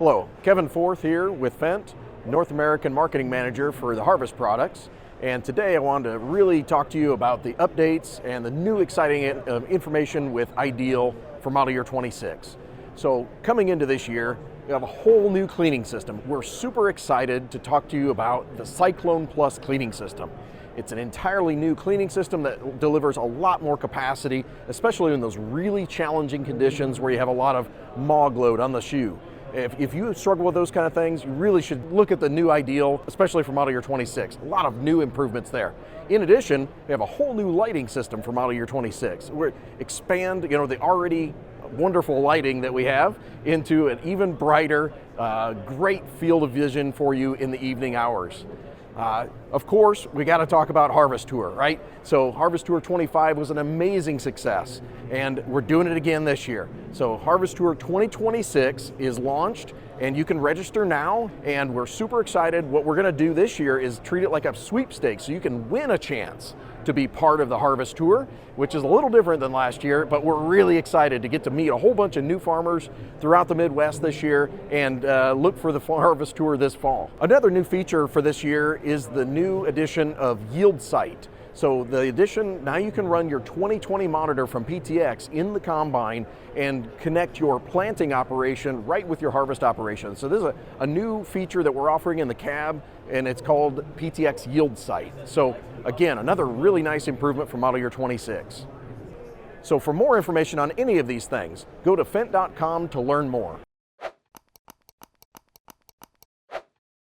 Hello, Kevin Forth here with Fendt, North American Marketing Manager for the Harvest products. And today I wanted to really talk to you about the updates and the new exciting information with Ideal for model year 26. So coming into this year, we have a whole new cleaning system. We're super excited to talk to you about the Cyclone Plus cleaning system. It's an entirely new cleaning system that delivers a lot more capacity, especially in those really challenging conditions where you have a lot of mog load on the shoe. If you struggle with those kind of things, you really should look at the new Ideal, especially for model year 26. A lot of new improvements there. In addition, we have a whole new lighting system for model year 26. We're expand, the already wonderful lighting that we have into an even brighter, great field of vision for you in the evening hours. Of course, we got to talk about Harvest Tour, right? So Harvest Tour 25 was an amazing success, and we're doing it again this year. So Harvest Tour 2026 is launched, and you can register now, and we're super excited. What we're going to do this year is treat it like a sweepstakes, so you can win a chance to be part of the Harvest Tour, which is a little different than last year, but we're really excited to get to meet a whole bunch of new farmers throughout the Midwest this year and look for the Harvest Tour this fall. Another new feature for this year is the new addition of Yield Sight. So the addition, now you can run your 2020 monitor from PTx in the combine and connect your planting operation right with your harvest operation. So this is a new feature that we're offering in the cab, and it's called PTx Yield Sight. So again, another really nice improvement for model year 26. So for more information on any of these things, go to Fendt.com to learn more.